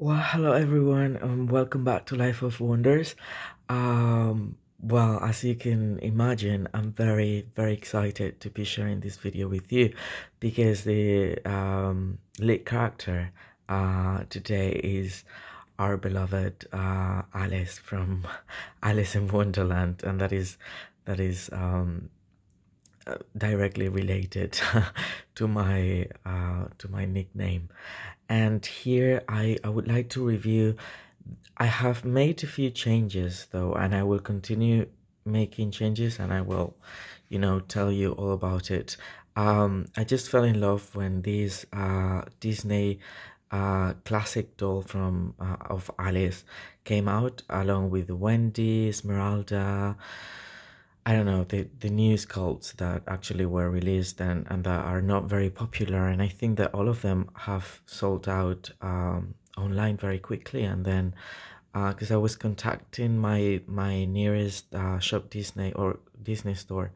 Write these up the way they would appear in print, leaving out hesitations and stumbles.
Well, hello everyone, and welcome back to Life of Wonders. Well, as you can imagine, I'm very excited to be sharing this video with you because the lead character today is our beloved Alice from Alice in Wonderland, and that is directly related to my nickname. And here I would like to review. I have made a few changes though, and I will continue making changes, and I will, tell you all about it. I just fell in love when this Disney classic doll from of Alice came out, along with Wendy, Esmeralda. I don't know, the new sculpts that actually were released and that are not very popular, and I think that all of them have sold out online very quickly. And then because I was contacting my nearest Shop Disney or Disney store,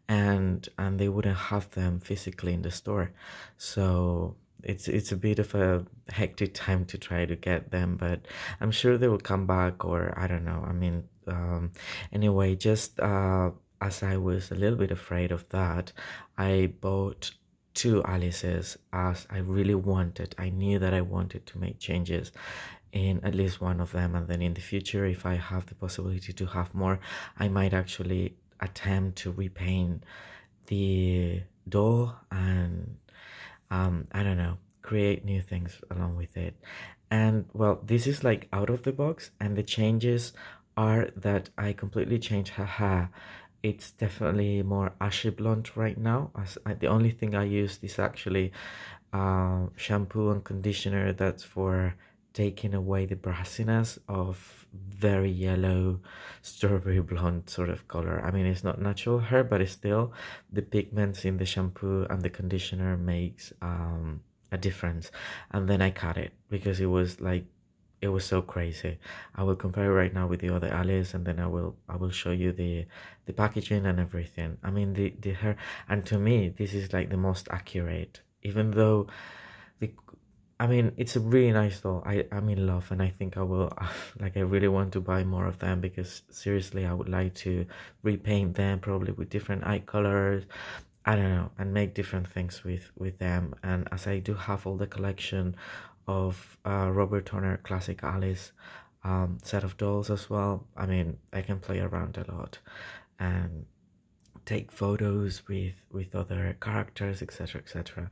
and they wouldn't have them physically in the store, so it's a bit of a hectic time to try to get them, but I'm sure they will come back, or I don't know. I mean, anyway, just as I was a little bit afraid of that, I bought two Alice's, as I knew that I wanted to make changes in at least one of them, and then in the future, if I have the possibility to have more, I might actually attempt to repaint the doll and I don't know, create new things along with it. And well, this is like out of the box, and the changes are that I completely changed her hair. It's definitely more ashy blonde right now, as the only thing I used is actually shampoo and conditioner that's for taking away the brassiness of very yellow strawberry blonde sort of color. I mean, it's not natural hair, but it's still, the pigments in the shampoo and the conditioner makes a difference. And then I cut it because it was so crazy. I will compare it right now with the other Alice, and then I will show you the packaging and everything. I mean, the hair, and to me this is like the most accurate, even though the I mean, it's a really nice doll. I'm in love, and I think I will like, I really want to buy more of them, because seriously I would like to repaint them, probably with different eye colors, I don't know, and make different things with them. And as I do have all the collection of Robert Turner classic Alice set of dolls as well, I mean, I can play around a lot and take photos with other characters, etc.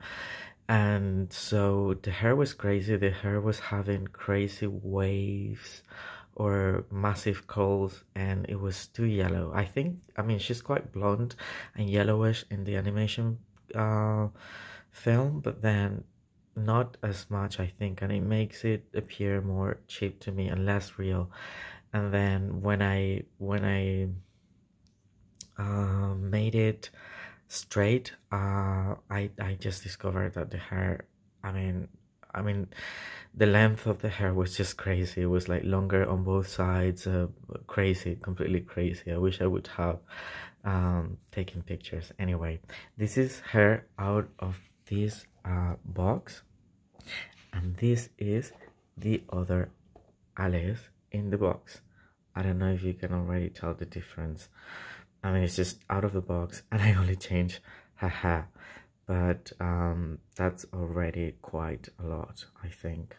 And so the hair was crazy. The hair was having crazy waves or massive curls, and it was too yellow. I mean, she's quite blonde and yellowish in the animation film, but then not as much, I think, and it makes it appear more cheap to me and less real. And then when I made it straight, I just discovered that the hair, I mean the length of the hair was just crazy. It was like longer on both sides, crazy, completely crazy. I wish I would have taken pictures. Anyway, this is her out of this box, and this is the other Alice in the box. I don't know if you can already tell the difference. I mean, it's just out of the box, and I only changed her hair, but that's already quite a lot, I think.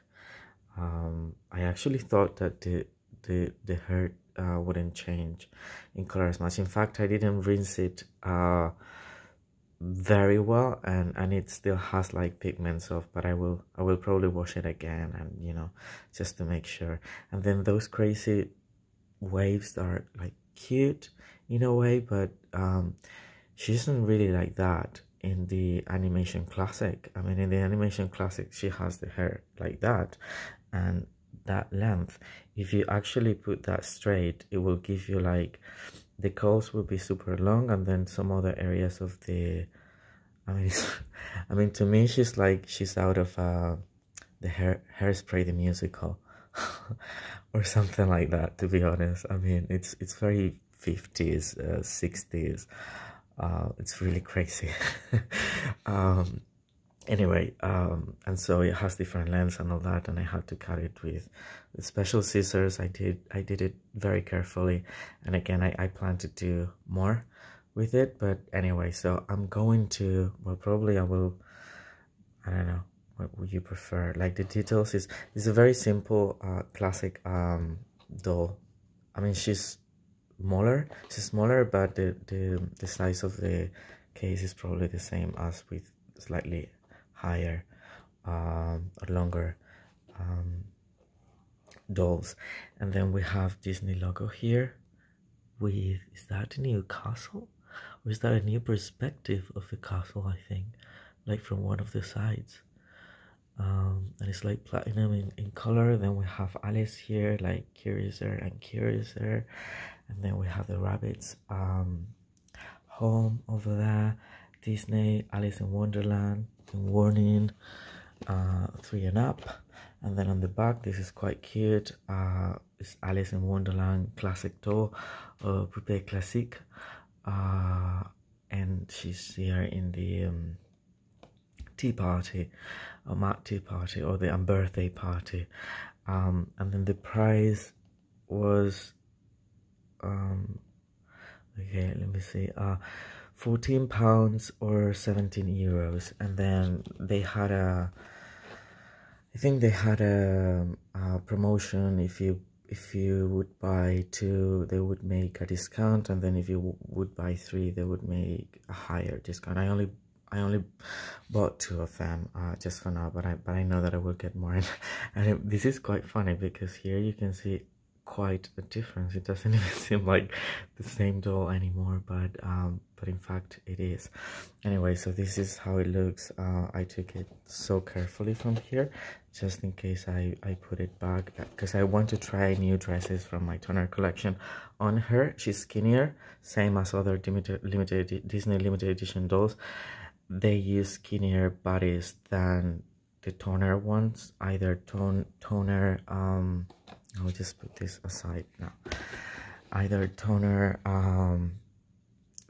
I actually thought that the hair wouldn't change in color as much. In fact, I didn't rinse it very well, and it still has like pigments off, but I will probably wash it again, and just to make sure. And then those crazy waves are like cute in a way, but she isn't really like that in the animation classic. I mean, in the animation classic, she has the hair like that and that length. If you actually put that straight, it will give you like, the curls will be super long, and then some other areas of the, I mean, to me, she's out of the Hairspray the musical or something like that, to be honest. I mean, it's very 50s, 60s. It's really crazy. Anyway, and so it has different lengths and all that, and I had to cut it with special scissors. I did it very carefully, and again, I plan to do more with it. But anyway, so I'm going to, well, probably I will, I don't know, what would you prefer? Like the details is a very simple classic doll. I mean, she's smaller, but the size of the case is probably the same as with slightly higher or longer dolls. And then we have Disney logo here with, is that a new castle? Or is that a new perspective of the castle, I think? Like from one of the sides. And it's like platinum in color. Then we have Alice here, like curiouser and curiouser. And then we have the rabbits home over there. Disney, Alice in Wonderland, warning, 3 and up. And then on the back, this is quite cute. It's Alice in Wonderland classic doll, Poupée Classique. And she's here in the tea party, or mat tea party, or the birthday party. And then the price was okay, let me see, £14 or €17. And then they had I think they had a promotion. If you would buy 2, they would make a discount, and then if you would buy 3, they would make a higher discount. I only bought 2 of them just for now, but I know that I will get more. And this is quite funny because here you can see quite a difference. It doesn't even seem like the same doll anymore, but in fact it is. Anyway, so this is how it looks. I took it so carefully from here, just in case I put it back, because I want to try new dresses from my toner collection on her. She's skinnier, same as other Disney limited edition dolls. They use skinnier bodies than the toner ones, either toner I'll just put this aside now. Either toner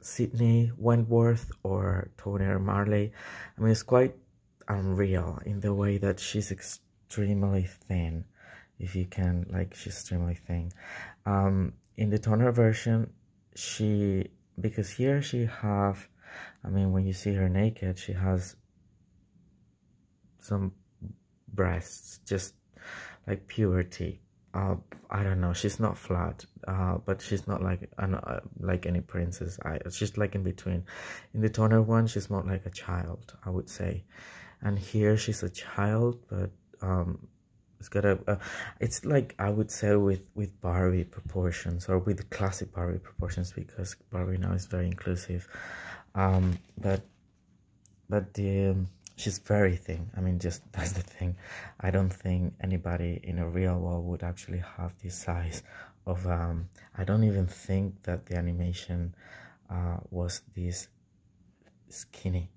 Sydney Wentworth or toner Marley. I mean, it's quite unreal in the way that she's extremely thin. If you can, like, she's extremely thin. In the toner version, because here she have, I mean, when you see her naked, she has some breasts, just like puberty. I don't know, she's not flat, but she's not like any princess. She's like in between. In the toner one, she's more like a child, I would say. And here she's a child, but it's got it's like, I would say, with Barbie proportions, or with classic Barbie proportions, because Barbie now is very inclusive. But she's very thin. I mean, just that's the thing. I don't think anybody in a real world would actually have this size of I don't even think that the animation was this skinny.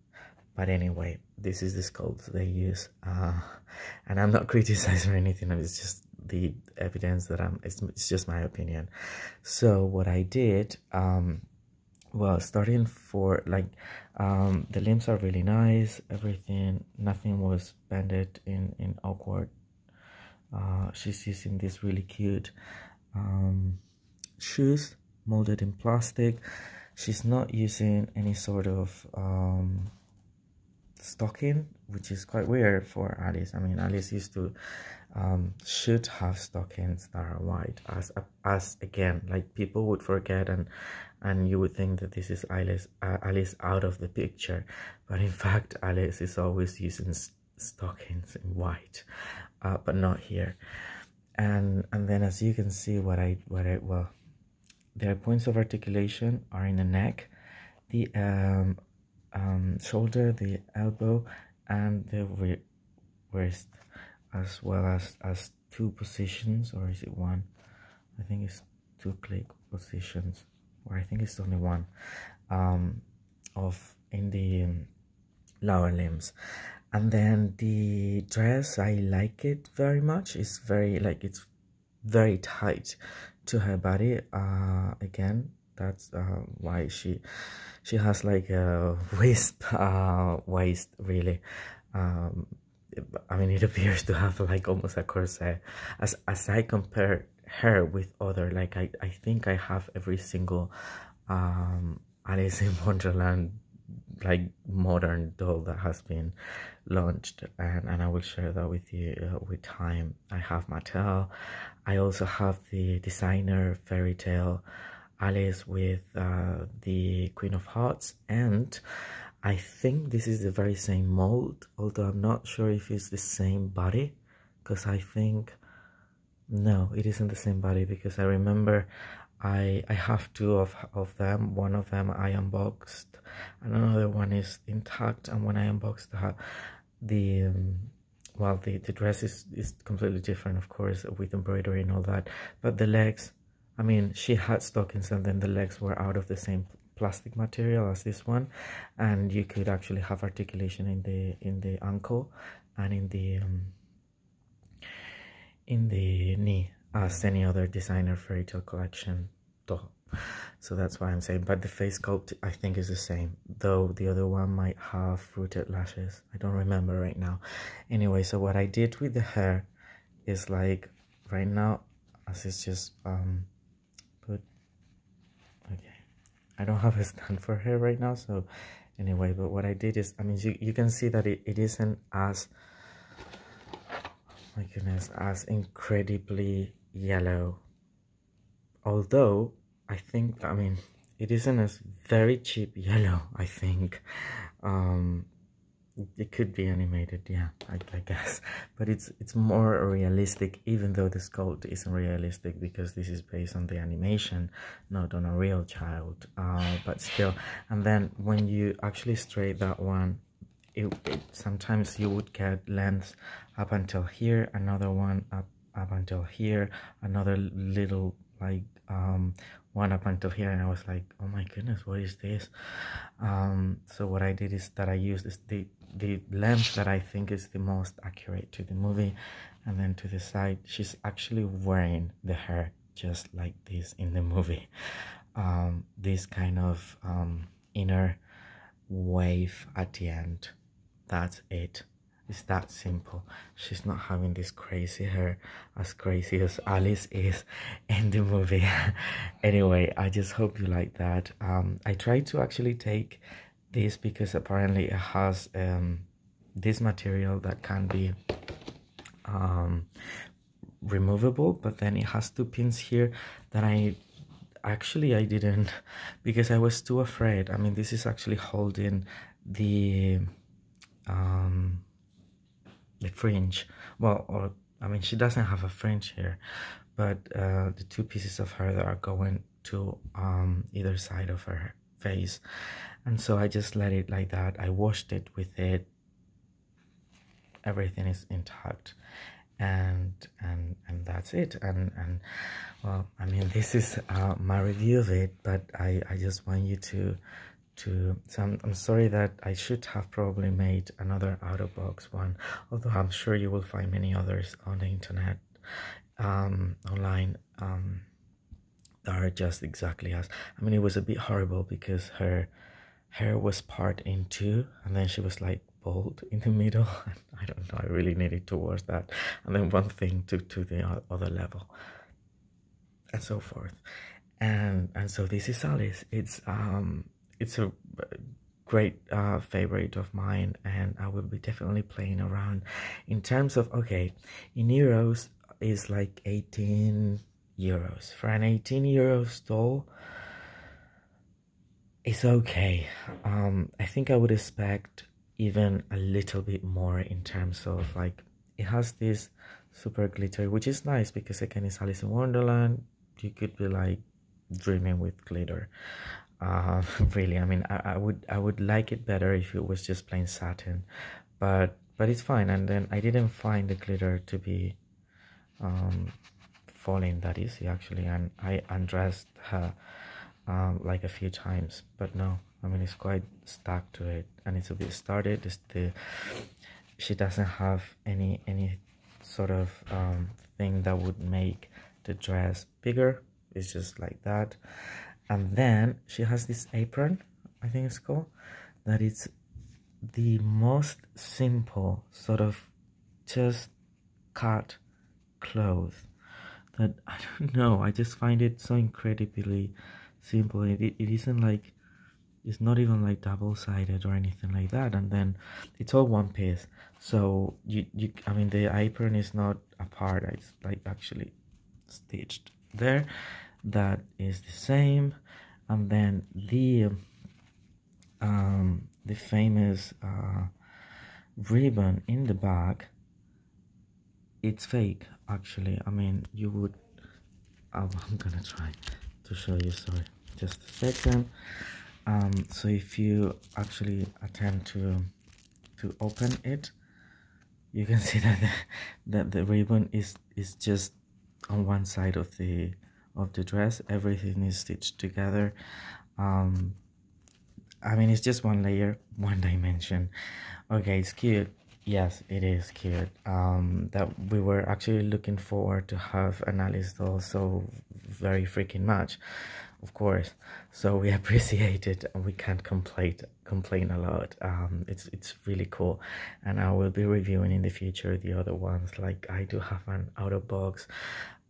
But anyway, this is the sculpt they use, and I'm not criticizing or anything. It's just the evidence that it's just my opinion. So what I did, well, starting for like the limbs are really nice, everything, nothing was bended in awkward. She's using these really cute shoes molded in plastic. She's not using any sort of stocking, which is quite weird for Alice. I mean, Alice used to should have stockings that are white, as again, like, people would forget, and you would think that this is Alice out of the picture, but in fact Alice is always using stockings in white, but not here. And then, as you can see, well, their points of articulation are in the neck, the shoulder, the elbow, and the wrist, as well as 2 positions, or is it 1? I think it's 2 click positions, or I think it's only 1, of in the lower limbs. And then the dress, I like it very much. It's very, like, it's very tight to her body. Again, that's why she has like a wisp waist, really. um I mean, it appears to have like almost a corset. As I compare her with other, like I think I have every single Alice in Wonderland like modern doll that has been launched, and I will share that with you with time. I have Mattel. I also have the designer fairy tale Alice with the Queen of Hearts, and I think this is the very same mold, although I'm not sure if it's the same body, because I think, no, it isn't the same body, because I remember I have two of them. One of them I unboxed, and another one is intact, and when I unboxed the well, the dress is completely different, of course, with embroidery and all that, but the legs, I mean, she had stockings and then the legs were out of the same plastic material as this one, and you could actually have articulation in the ankle and in the knee, as any other designer fairy tale collection doll. So that's why I'm saying, but the face sculpt I think is the same, though the other one might have fruited lashes. I don't remember right now. Anyway, so what I did with the hair is, like, right now, as it's just put, okay, I don't have a stand for hair right now, so anyway, but what I did is, I mean, you can see that it isn't as, my goodness, as incredibly yellow, although I think, I mean, it isn't as very cheap yellow. I think it could be animated, yeah, I guess, but it's more realistic, even though the sculpt isn't realistic, because this is based on the animation, not on a real child, but still. And then when you actually straight that one, it sometimes you would get lengths up until here, another one up until here, another little, like, one up until here, and I was like, oh my goodness, what is this? So what I did is that I used the length that I think is the most accurate to the movie, and then to the side, she's actually wearing the hair just like this in the movie. This kind of inner wave at the end, that's it. It's that simple. She's not having this crazy hair, as crazy as Alice is in the movie. Anyway, I just hope you like that. I tried to actually take this because apparently it has this material that can be removable, but then it has two pins here that I didn't, because I was too afraid. I mean, this is actually holding the fringe, well, or I mean, she doesn't have a fringe here, but the two pieces of hair that are going to either side of her face, and so I just let it like that. I washed it with it, everything is intact, and that's it. And well, I mean, this is my review of it, but I just want you to so I'm sorry that I should have probably made another out-of-box one, although I'm sure you will find many others on the internet, online, that are just exactly as, I mean, it was a bit horrible because her hair was part in two, and then she was like bald in the middle. I don't know, I really needed to wash that, and then one thing to the other level, and so forth. And so this is Alice. It's a great favorite of mine, and I will be definitely playing around. In terms of, okay, in euros is like 18 euros for an 18 euros doll. It's okay. I think I would expect even a little bit more in terms of, like, it has this super glitter, which is nice because again, it's Alice in Wonderland. You could be like dreaming with glitter. Really, I mean, I would like it better if it was just plain satin, but it's fine. And then I didn't find the glitter to be falling that easy, actually, and I undressed her like a few times, but no, I mean, it's quite stuck to it, and it's a bit started. She doesn't have any sort of thing that would make the dress bigger. It's just like that. And then she has this apron, I think it's called, that it's the most simple sort of just cut clothes that I don't know, I just find it so incredibly simple. It isn't like, it's not even like double-sided or anything like that, and then it's all one piece. So you I mean, the apron is not apart, it's like actually stitched there. That is the same. And then the famous ribbon in the back, it's fake actually. I mean, you would I'm gonna try to show you, sorry, just a second. So if you actually attempt to open it, you can see that the ribbon is just on one side of the dress. Everything is stitched together. I mean, it's just one layer, one dimension. Okay, it's cute. Yes, it is cute. That we were actually looking forward to have an Alice doll so very freaking much, of course. So we appreciate it, and we can't complain a lot. It's really cool, and I will be reviewing in the future the other ones. Like, I do have an out of box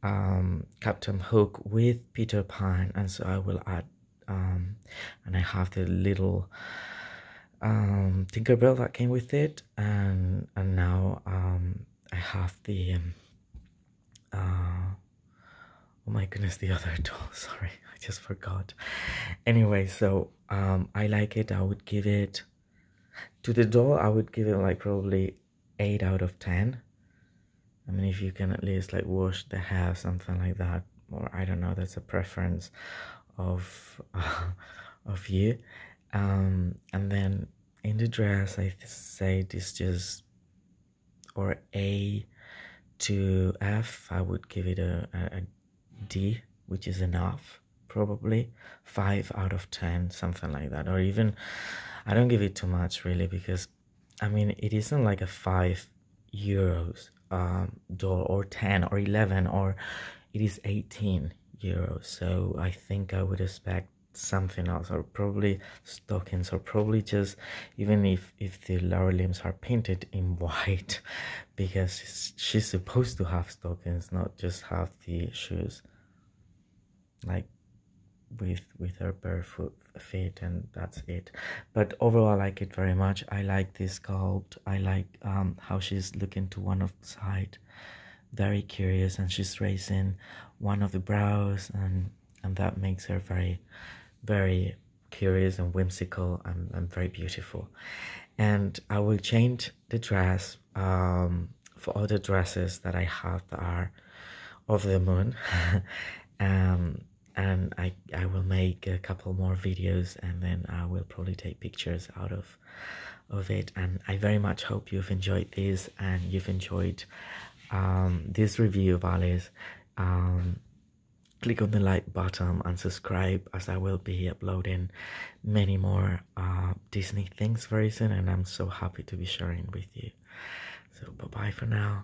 Captain Hook with Peter Pan, and so I will add and I have the little Tinkerbell that came with it, and now I have the oh my goodness, the other doll. Sorry, I just forgot. Anyway, so I like it. I would give it, to the doll, I would give it like probably 8 out of 10. I mean, if you can at least like wash the hair, something like that, or I don't know, that's a preference of you. And then in the dress, I say this just, or A to F, I would give it a D, which is enough, probably 5 out of 10, something like that. Or even, I don't give it too much really, because I mean, it isn't like a €5 doll, or 10 or 11, or it is 18 euros. So I think I would expect something else, or probably stockings, or probably just, even if the lower limbs are painted in white, because she's supposed to have stockings, not just have the shoes, like with her barefoot feet, and that's it. But overall, I like it very much. I like this sculpt. I like how she's looking to one of the side, very curious, and she's raising one of the brows, and that makes her very, very curious and whimsical, and very beautiful. And I will change the dress for other dresses that I have that are of the moon. And I will make a couple more videos, and then I will probably take pictures out of it. And I very much hope you've enjoyed this, and you've enjoyed this review of Alice. Click on the like button and subscribe, as I will be uploading many more Disney things very soon, and I'm so happy to be sharing with you. So bye bye for now.